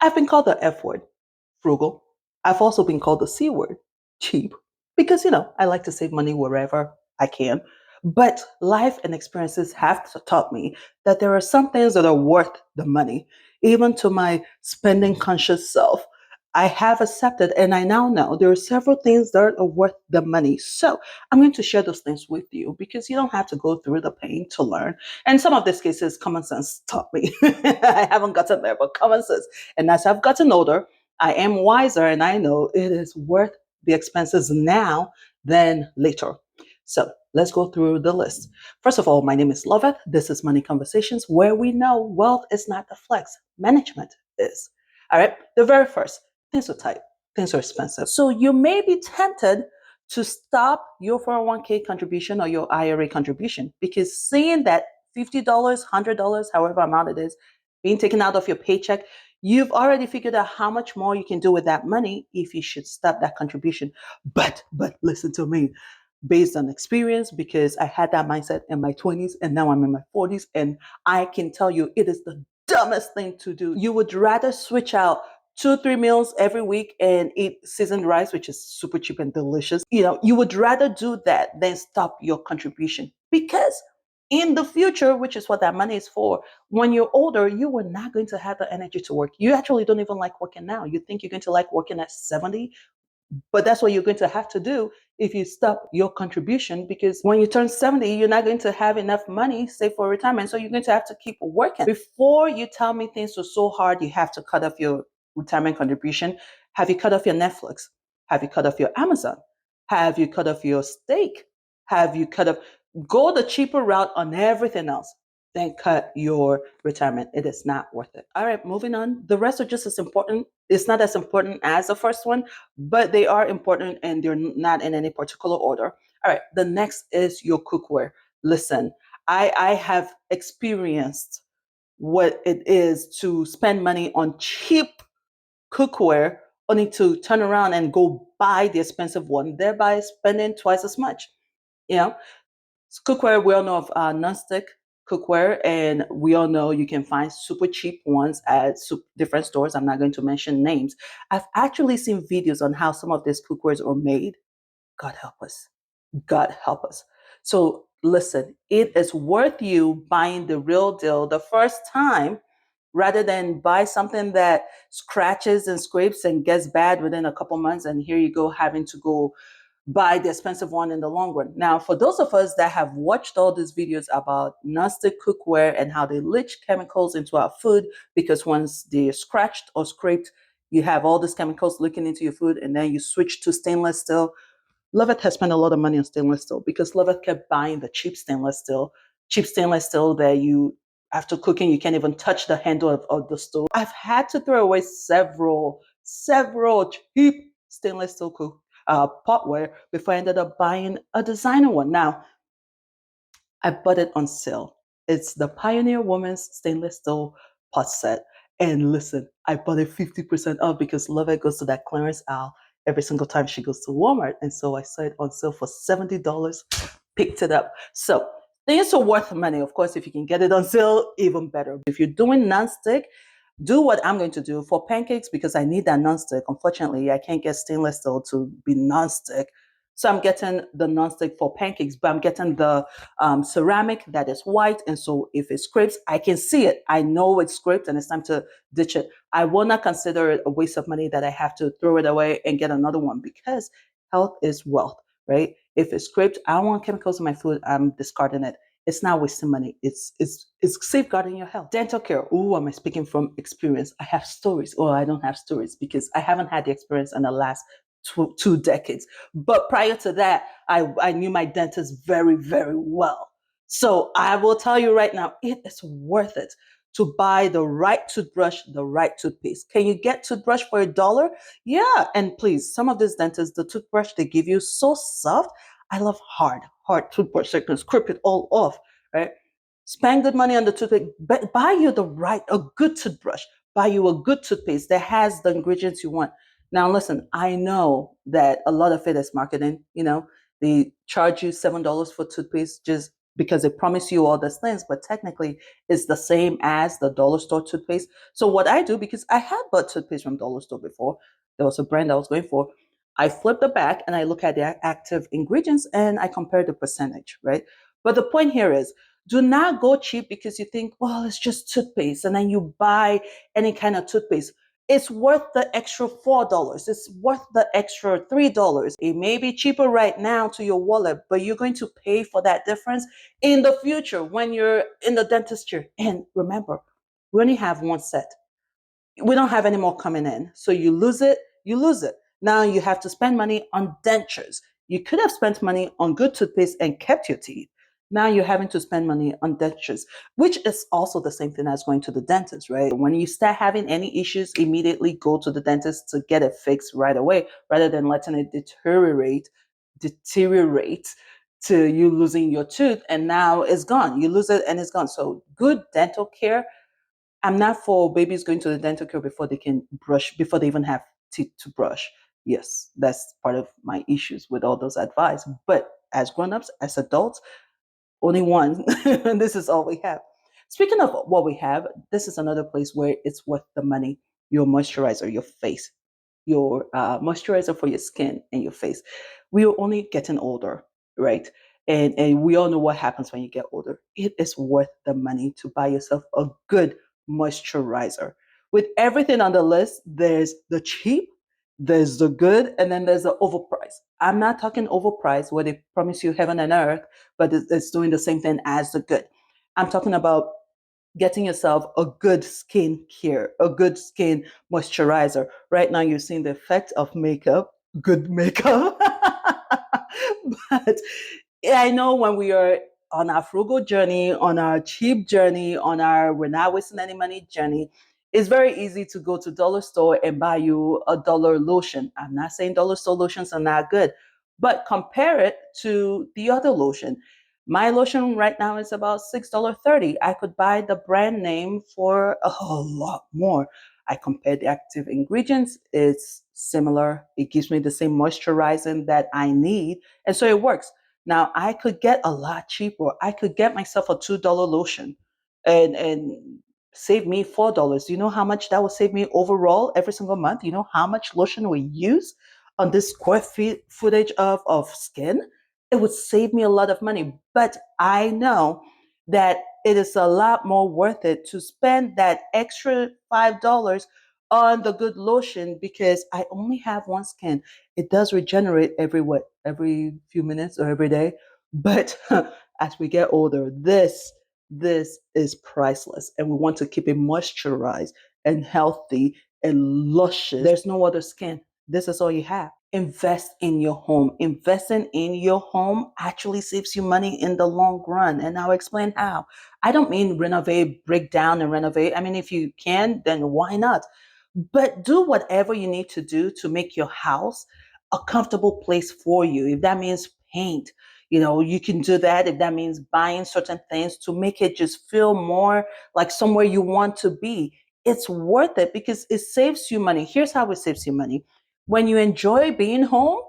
I've been called the F word, frugal. I've also been called the C word, cheap, because, I like to save money wherever I can. But life and experiences have taught me that there are some things that are worth the money. Even to my spending conscious self, I have accepted and I now know there are several things that are worth the money. So I'm going to share those things with you because you don't have to go through the pain to learn. And some of these cases, common sense taught me. I haven't gotten there, but common sense. And as I've gotten older, I am wiser and I know it is worth the expenses now than later. So let's go through the list. First of all, my name is Loveth. This is Money Conversations, where we know wealth is not a flex, management is. All right. The very first, things are tight, things are expensive. So you may be tempted to stop your 401k contribution or your IRA contribution because seeing that $50, $100, however amount it is, being taken out of your paycheck, you've already figured out how much more you can do with that money if you should stop that contribution. But listen to me, based on experience, because I had that mindset in my 20s and now I'm in my 40s, and I can tell you it is the dumbest thing to do. You would rather switch out 2, 3 meals every week and eat seasoned rice, which is super cheap and delicious. You would rather do that than stop your contribution because in the future, which is what that money is for, when you're older, you are not going to have the energy to work. You actually don't even like working now. You think you're going to like working at 70, but that's what you're going to have to do if you stop your contribution, because when you turn 70, you're not going to have enough money saved for retirement. So you're going to have to keep working. Before you tell me things are so hard, you have to cut off your retirement contribution. Have you cut off your Netflix? Have you cut off your Amazon? Have you cut off your steak? Have you cut off? Go the cheaper route on everything else, then cut your retirement. It is not worth it. All right, moving on. The rest are just as important. It's not as important as the first one, but they are important and they're not in any particular order. All right, the next is your cookware. Listen, I have experienced what it is to spend money on cheap cookware only to turn around and go buy the expensive one, thereby spending twice as much. You know, cookware, we all know of non-stick cookware, and we all know you can find super cheap ones at different stores. I'm not going to mention names. I've actually seen videos on how some of these cookwares are made. God help us. God help us. So listen, it is worth you buying the real deal the first time rather than buy something that scratches and scrapes and gets bad within a couple months. And here you go having to go buy the expensive one in the long run. Now, for those of us that have watched all these videos about non-stick cookware and how they leach chemicals into our food, because once they're scratched or scraped, you have all these chemicals leaking into your food, and then you switch to stainless steel. Lovett has spent a lot of money on stainless steel because Lovett kept buying the cheap stainless steel that you, after cooking, you can't even touch the handle of the stove. I've had to throw away several cheap stainless steel potware before I ended up buying a designer one. Now, I bought it on sale. It's the Pioneer Woman's Stainless Steel pot set. And listen, I bought it 50% off because Lovett goes to that clearance aisle every single time she goes to Walmart. And so I saw it on sale for $70, picked it up. So things are worth money. Of course, if you can get it on sale, even better. If you're doing non-stick, do what I'm going to do for pancakes because I need that non-stick. Unfortunately, I can't get stainless steel to be non-stick. So I'm getting the non-stick for pancakes, but I'm getting the ceramic that is white. And so if it scrapes, I can see it. I know it's scraped and it's time to ditch it. I will not consider it a waste of money that I have to throw it away and get another one because health is wealth, right? If it's scraped, I don't want chemicals in my food. I'm discarding it. It's not wasting money. It's safeguarding your health. Dental care. Oh, am I speaking from experience? I have stories. Or I don't have stories because I haven't had the experience in the last two decades. But prior to that, I knew my dentist very, very well. So I will tell you right now, it is worth it to buy the right toothbrush, the right toothpaste. Can you get toothbrush for $1? Yeah. And please, some of these dentists, the toothbrush they give you so soft. I love hard toothbrush. So I can scrape it all off, right? Spend good money on the toothpaste. But buy you a good toothbrush. Buy you a good toothpaste that has the ingredients you want. Now, listen, I know that a lot of it is marketing. They charge you $7 for toothpaste. Just because they promise you all these things, but technically it's the same as the dollar store toothpaste. So what I do, because I had bought toothpaste from dollar store before, there was a brand I was going for. I flip the back and I look at the active ingredients and I compare the percentage, right? But the point here is, do not go cheap because you think, well, it's just toothpaste, and then you buy any kind of toothpaste. It's worth the extra $4. It's worth the extra $3. It may be cheaper right now to your wallet, but you're going to pay for that difference in the future when you're in the dentist chair. And remember, we only have one set. We don't have any more coming in. So you lose it, you lose it. Now you have to spend money on dentures. You could have spent money on good toothpaste and kept your teeth. Now you're having to spend money on dentures, which is also the same thing as going to the dentist, right? When you start having any issues, immediately go to the dentist to get it fixed right away, rather than letting it deteriorate to you losing your tooth and now it's gone. You lose it and it's gone. So good dental care. I'm not for babies going to the dental care before they can brush, before they even have teeth to brush. Yes, that's part of my issues with all those advice. But as grown-ups, as adults, only one. And this is all we have. Speaking of what we have, this is another place where it's worth the money. Your moisturizer, your face, your moisturizer for your skin and your face. We are only getting older, right? And we all know what happens when you get older. It is worth the money to buy yourself a good moisturizer. With everything on the list, there's the cheap, there's the good, and then there's the overpriced. I'm not talking overpriced where they promise you heaven and earth, but it's doing the same thing as the good. I'm talking about getting yourself a good skin care, a good skin moisturizer. Right now, you're seeing the effect of makeup, good makeup. But yeah, I know when we are on our frugal journey, on our cheap journey, on our we're not wasting any money journey, it's very easy to go to dollar store and buy you a dollar lotion. I'm not saying dollar store lotions are not good, but compare it to the other lotion. My lotion right now is about $6.30. I could buy the brand name for a whole lot more. I compared the active ingredients. It's similar. It gives me the same moisturizing that I need. And so it works. Now I could get a lot cheaper. I could get myself a $2 lotion and save me $4. You know how much that would save me overall every single month? You know how much lotion we use on this square feet footage of skin? It would save me a lot of money. But I know that it is a lot more worth it to spend that extra $5 on the good lotion because I only have one skin. It does regenerate every what? Every few minutes or every day. But as we get older, this is priceless and we want to keep it moisturized and healthy and luscious. There's no other skin. This is all you have. Invest in your home. Investing in your home actually saves you money in the long run. And I'll explain how. I don't mean renovate, break down and renovate. I mean, if you can, then why not? But do whatever you need to do to make your house a comfortable place for you. If that means paint, you can do that. If that means buying certain things to make it just feel more like somewhere you want to be, it's worth it because it saves you money. Here's how it saves you money. When you enjoy being home,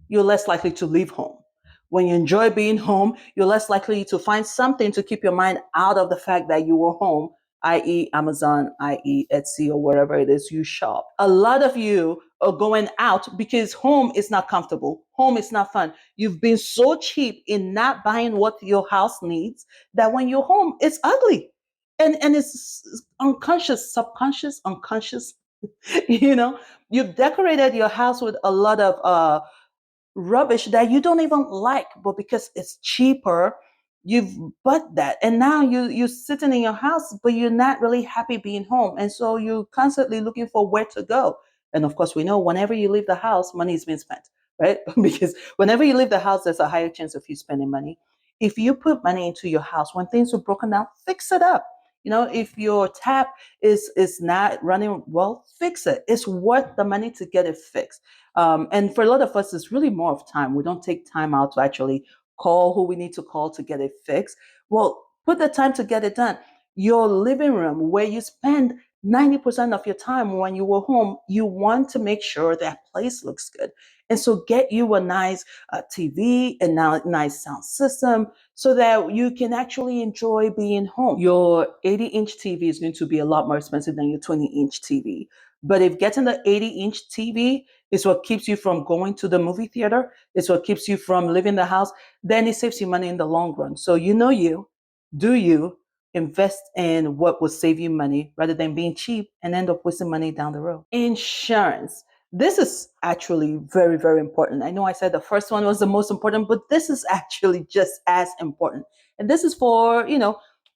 you're less likely to leave home. When you enjoy being home, you're less likely to find something to keep your mind out of the fact that you were home, i.e., Amazon, i.e., Etsy, or wherever it is you shop. A lot of you are going out because home is not comfortable. Home is not fun. You've been so cheap in not buying what your house needs that when you're home, it's ugly. And it's unconscious, subconscious, unconscious. you know, you've decorated your house with a lot of rubbish that you don't even like, but because it's cheaper, you've bought that, and now you're sitting in your house, but you're not really happy being home, and so you're constantly looking for where to go. And of course, we know whenever you leave the house, money is being spent, right? Because whenever you leave the house, there's a higher chance of you spending money. If you put money into your house, when things are broken down, fix it up. If your tap is not running well, fix it. It's worth the money to get it fixed. And for a lot of us, it's really more of time. We don't take time out to actually call who we need to call to get it fixed. Well, put the time to get it done. Your living room, where you spend 90% of your time when you were home, you want to make sure that place looks good. And so get you a nice TV and now nice sound system so that you can actually enjoy being home. Your 80-inch TV is going to be a lot more expensive than your 20-inch TV. But if getting the 80-inch TV is what keeps you from going to the movie theater, it's what keeps you from leaving the house, then it saves you money in the long run. So you do you, invest in what will save you money rather than being cheap and end up wasting money down the road. Insurance. This is actually very, very important. I know I said the first one was the most important, but this is actually just as important. And this is for,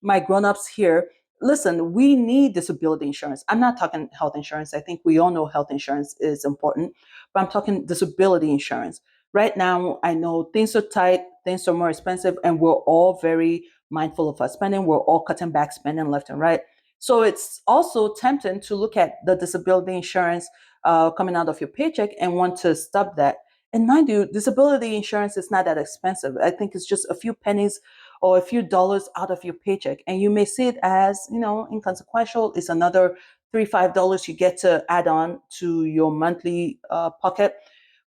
my grown-ups here. Listen, we need disability insurance. I'm not talking health insurance. I think we all know health insurance is important, but I'm talking disability insurance. Right now, I know things are tight, things are more expensive, and we're all very mindful of our spending. We're all cutting back spending left and right. So it's also tempting to look at the disability insurance coming out of your paycheck and want to stop that. And mind you, disability insurance is not that expensive. I think it's just a few pennies or a few dollars out of your paycheck. And you may see it as, inconsequential. It's another $3, $5 you get to add on to your monthly pocket.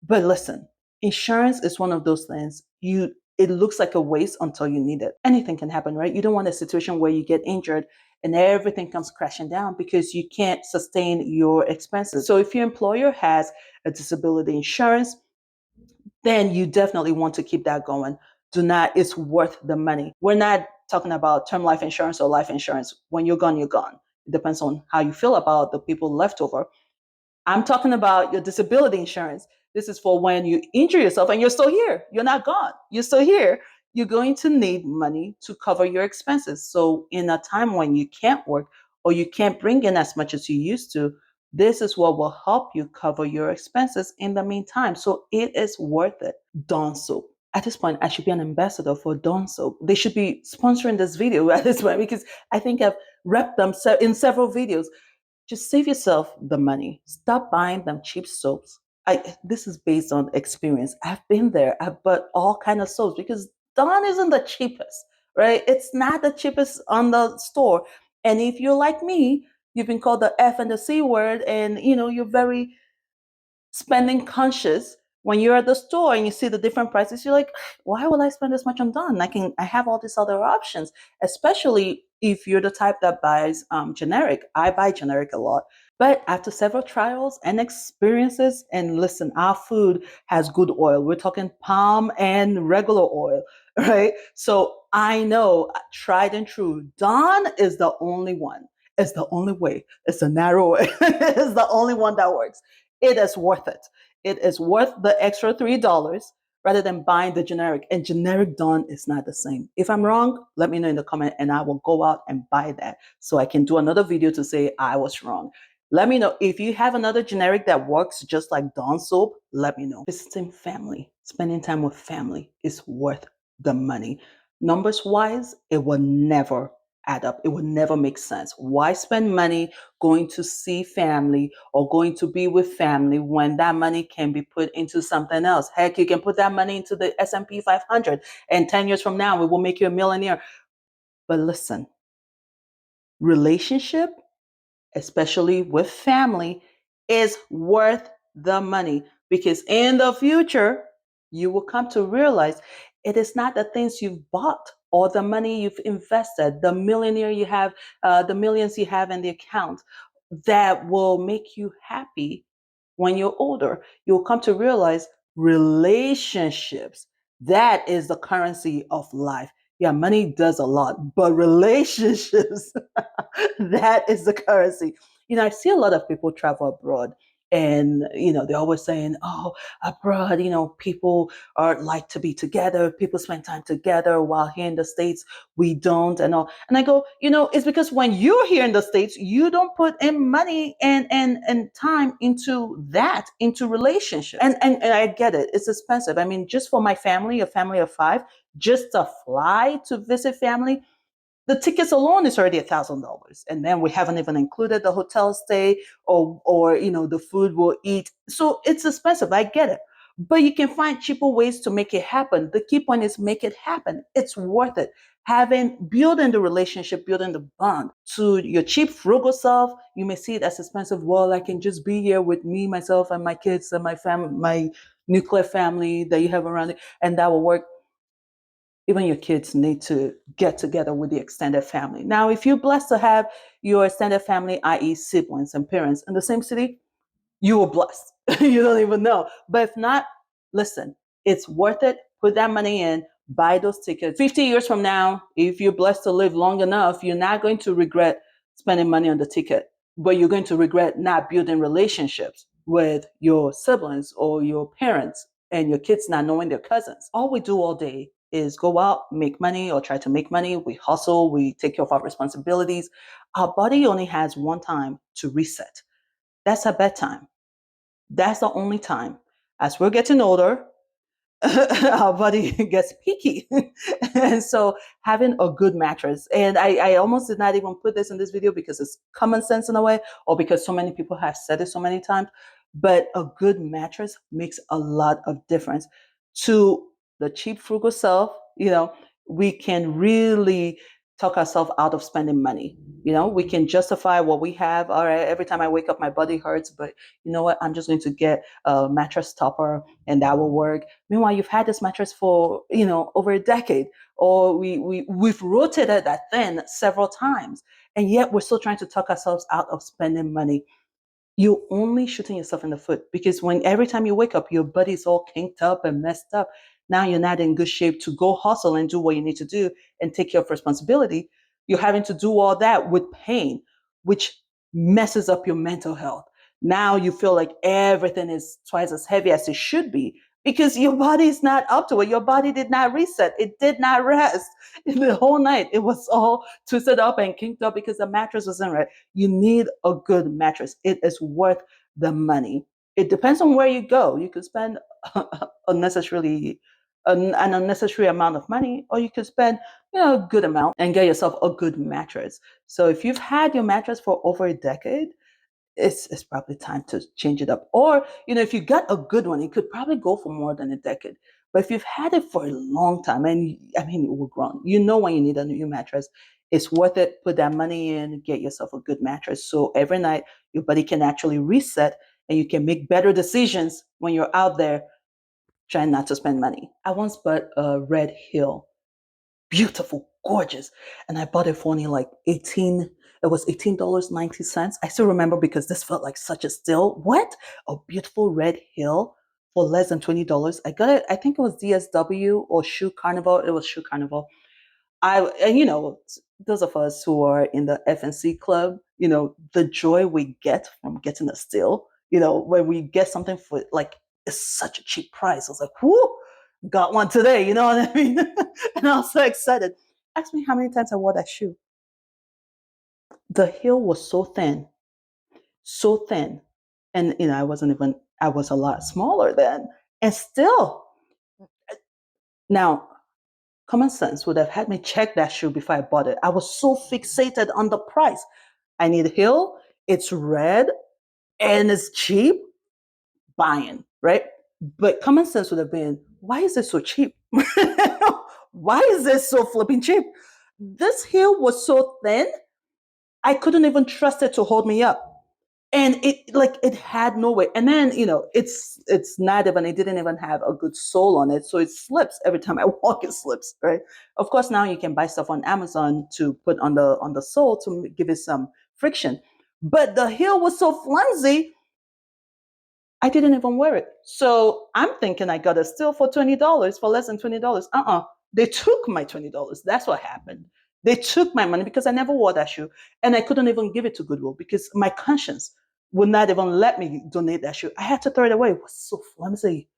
But listen, insurance is one of those things it looks like a waste until you need it. Anything can happen, right? You don't want a situation where you get injured and everything comes crashing down because you can't sustain your expenses. So if your employer has a disability insurance, then you definitely want to keep that going. Do not, it's worth the money. We're not talking about term life insurance or life insurance. When you're gone, you're gone. It depends on how you feel about the people left over. I'm talking about your disability insurance. This is for when you injure yourself and you're still here. You're not gone. You're still here. You're going to need money to cover your expenses. So, in a time when you can't work or you can't bring in as much as you used to, this is what will help you cover your expenses in the meantime. So, it is worth it. Dawn soap. At this point, I should be an ambassador for Dawn soap. They should be sponsoring this video at this point because I think I've repped them in several videos. Just save yourself the money. Stop buying them cheap soaps. This is based on experience. I've been there. I've bought all kind of soaps because Dawn isn't the cheapest, right? It's not the cheapest on the store. And if you're like me, you've been called the F and the C word, and you're very spending conscious. When you're at the store and you see the different prices, you're like, why will I spend this much on Dawn? I have all these other options, especially if you're the type that buys generic. I buy generic a lot. But after several trials and experiences, and listen, our food has good oil. We're talking palm and regular oil, right? So I know, tried and true, Dawn is the only one. It's the only way. It's the narrow way. It's the only one that works. It is worth it. It is worth the extra $3 rather than buying the generic. And generic Dawn is not the same. If I'm wrong, let me know in the comment and I will go out and buy that so I can do another video to say I was wrong. Let me know if you have another generic that works just like Dawn soap. Let me know. Visiting family, spending time with family is worth the money. Numbers wise, it will never add up. It will never make sense. Why spend money going to see family or going to be with family when that money can be put into something else? Heck, you can put that money into the S&P 500 and 10 years from now, it will make you a millionaire. But listen, relationship, especially with family, is worth the money because in the future, you will come to realize it is not the things you've bought or the money you've invested, the millionaire you have, the millions you have in the account that will make you happy when you're older. You'll come to realize relationships, that is the currency of life. Yeah, money does a lot, but relationships, that is the currency. I see a lot of people travel abroad and, they're always saying, oh, abroad, people are like to be together. People spend time together while here in the States, we don't and all. And I go, it's because when you're here in the States, you don't put in money and time into relationship. And I get it. It's expensive. I mean, just for my family, a family of 5, just to fly to visit family, the tickets alone is already $1,000, and then we haven't even included the hotel stay or the food we'll eat. So it's expensive. I get it, but you can find cheaper ways to make it happen. The key point is make it happen. It's worth it. building the relationship, building the bond. To your cheap, frugal self, you may see it as expensive. Well, I can just be here with me, myself, and my kids and my family, my nuclear family that you have around it, and that will work. Even your kids need to get together with the extended family. Now, if you're blessed to have your extended family, i.e., siblings and parents, in the same city, you were blessed. You don't even know. But if not, listen, it's worth it. Put that money in, buy those tickets. 50 years from now, if you're blessed to live long enough, you're not going to regret spending money on the ticket, but you're going to regret not building relationships with your siblings or your parents and your kids not knowing their cousins. All we do all day is go out, make money or try to make money. We hustle, we take care of our responsibilities. Our body only has one time to reset. That's our bedtime. That's the only time. As we're getting older, our body gets peaky. And so having a good mattress, and I almost did not even put this in this video because it's common sense in a way, or because so many people have said it so many times, but a good mattress makes a lot of difference. To the cheap, frugal self, we can really talk ourselves out of spending money. We can justify what we have. All right, every time I wake up, my body hurts, but you know what? I'm just going to get a mattress topper and that will work. Meanwhile, you've had this mattress for, over a decade, or we've rotated that thing several times, and yet we're still trying to talk ourselves out of spending money. You're only shooting yourself in the foot, because when every time you wake up, your body's all kinked up and messed up. Now you're not in good shape to go hustle and do what you need to do and take care of responsibility. You're having to do all that with pain, which messes up your mental health. Now you feel like everything is twice as heavy as it should be because your body's not up to it. Your body did not reset. It did not rest the whole night. It was all twisted up and kinked up because the mattress wasn't right. You need a good mattress. It is worth the money. It depends on where you go. You could spend unnecessarily an unnecessary amount of money, or you could spend a good amount and get yourself a good mattress. So if you've had your mattress for over a decade, it's probably time to change it up. Or, if you got a good one, it could probably go for more than a decade. But if you've had it for a long time, and I mean, we're grown, when you need a new mattress, it's worth it. Put that money in, get yourself a good mattress. So every night your body can actually reset and you can make better decisions when you're out there trying not to spend money. I once bought a Red Hill, beautiful, gorgeous. And I bought it for only like it was $18.90. I still remember because this felt like such a steal. What? A beautiful Red Hill for less than $20. I got it, I think it was DSW or Shoe Carnival. It was Shoe Carnival. And those of us who are in the FNC club, the joy we get from getting a steal, when we get something for like it's such a cheap price. I was like, whoo, got one today, you know what I mean? And I was so excited. Ask me how many times I wore that shoe. The heel was so thin, so thin. And I was a lot smaller then. And still, now common sense would have had me check that shoe before I bought it. I was so fixated on the price. I need a heel, it's red, and it's cheap, buying, right? But common sense would have been, why is this so cheap? Why is this so flipping cheap? This heel was so thin, I couldn't even trust it to hold me up. And it had no way. And then, it's not even, it didn't even have a good sole on it. So it slips every time I walk, it slips, right? Of course, now you can buy stuff on Amazon to put on the sole to give it some friction. But the heel was so flimsy, I didn't even wear it. So I'm thinking I got a steal for $20, for less than $20. They took my $20. That's what happened. They took my money because I never wore that shoe. And I couldn't even give it to Goodwill because my conscience would not even let me donate that shoe. I had to throw it away. It was so flimsy.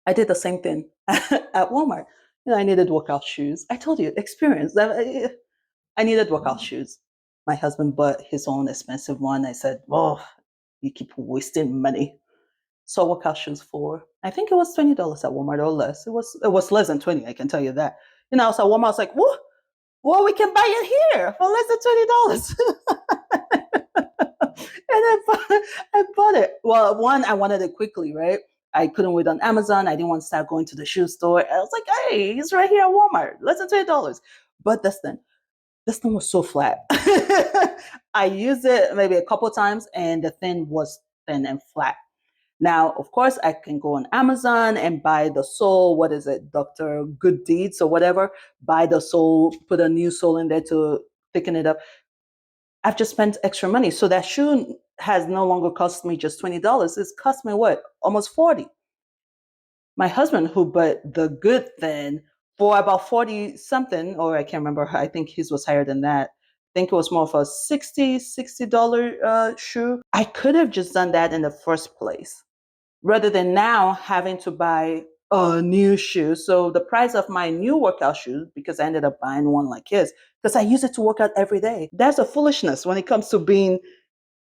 I did the same thing at Walmart. I needed workout shoes. I told you, experience. I needed workout shoes. My husband bought his own expensive one. I said, oh, you keep wasting money. So workout shoes for, I think it was $20 at Walmart or less. It was less than 20, I can tell you that. I was at Walmart, I was like, what? Well, we can buy it here for less than $20. And I bought it. Well, one, I wanted it quickly, right? I couldn't wait on Amazon. I didn't want to start going to the shoe store. I was like, hey, it's right here at Walmart, less than $20. But this thing was so flat. I used it maybe a couple times, and the thing was thin and flat. Now, of course, I can go on Amazon and buy the sole. What is it, Dr. Good Deeds or whatever? Buy the sole, put a new sole in there to thicken it up. I've just spent extra money. So that shoe has no longer cost me just $20. It's cost me what? Almost 40. My husband, who bought the good thing for about 40 something, or I can't remember, I think his was higher than that. I think it was more of a $60 shoe. I could have just done that in the first place rather than now having to buy a new shoe. So the price of my new workout shoes, because I ended up buying one like his, because I use it to work out every day. That's a foolishness when it comes to being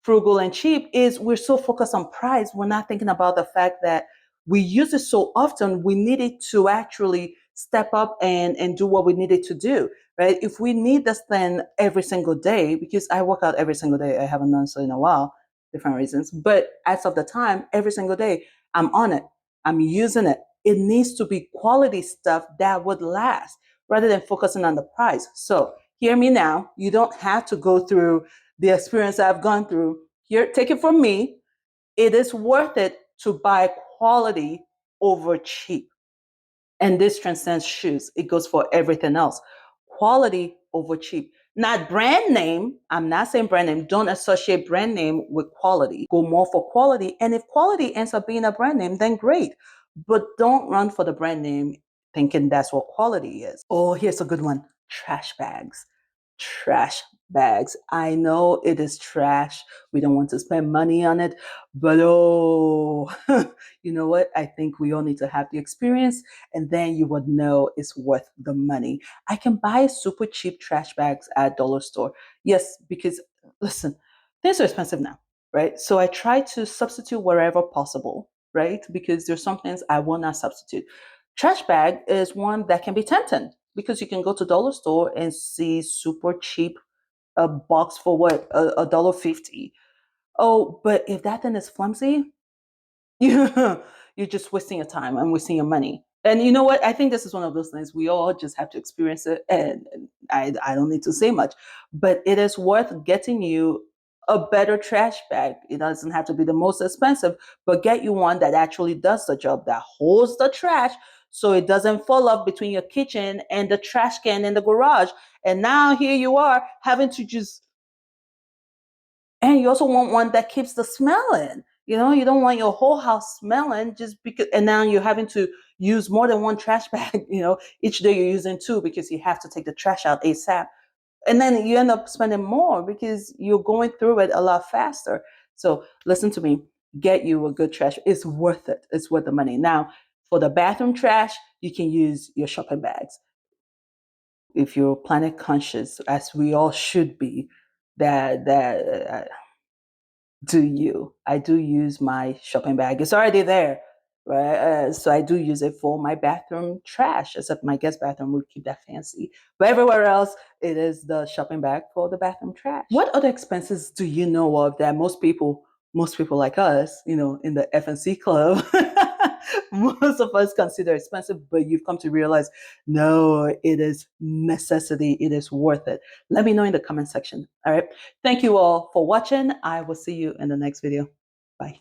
frugal and cheap, is we're so focused on price, we're not thinking about the fact that we use it so often, we needed to actually step up and do what we needed to do, right? If we need this thing every single day, because I work out every single day, I haven't done so in a while, different reasons, but as of the time, every single day, I'm on it, I'm using it. It needs to be quality stuff that would last rather than focusing on the price. So hear me now, you don't have to go through the experience I've gone through. Here, take it from me. It is worth it to buy quality over cheap. And this transcends shoes. It goes for everything else. Quality over cheap. Not brand name. I'm not saying brand name. Don't associate brand name with quality. Go more for quality. And if quality ends up being a brand name, then great. But don't run for the brand name thinking that's what quality is. Oh, here's a good one. Trash bags. Trash bags. I know it is trash. We don't want to spend money on it, but oh, you know what? I think we all need to have the experience, and then you would know it's worth the money. I can buy super cheap trash bags at dollar store. Yes, because listen, things are expensive now, right? So I try to substitute wherever possible, right? Because there's some things I will not substitute. Trash bag is one that can be tempting because you can go to dollar store and see super cheap a box for what, a dollar 50. Oh, but if that thing is flimsy, you you're just wasting your time and wasting your money. And you know what? I think this is one of those things we all just have to experience it, and I don't need to say much, but it is worth getting you a better trash bag. It doesn't have to be the most expensive, but get you one that actually does the job, that holds the trash so it doesn't fall off between your kitchen and the trash can in the garage. And now here you are having to just, and you also want one that keeps the smell in. You know, you don't want your whole house smelling just because, and now you're having to use more than one trash bag. You know, each day you're using two because you have to take the trash out ASAP. And then you end up spending more because you're going through it a lot faster. So listen to me, get you a good trash. It's worth it. It's worth the money. Now, for the bathroom trash, you can use your shopping bags. If you're planet conscious, as we all should be, that do you? I do use my shopping bag. It's already there, right? So I do use it for my bathroom trash, except my guest bathroom would keep that fancy. But everywhere else, it is the shopping bag for the bathroom trash. What other expenses do you know of that most people like us, you know, in the FNC club, most of us consider expensive, but you've come to realize, no, it is necessity. It is worth it. Let me know in the comment section. All right. Thank you all for watching. I will see you in the next video. Bye.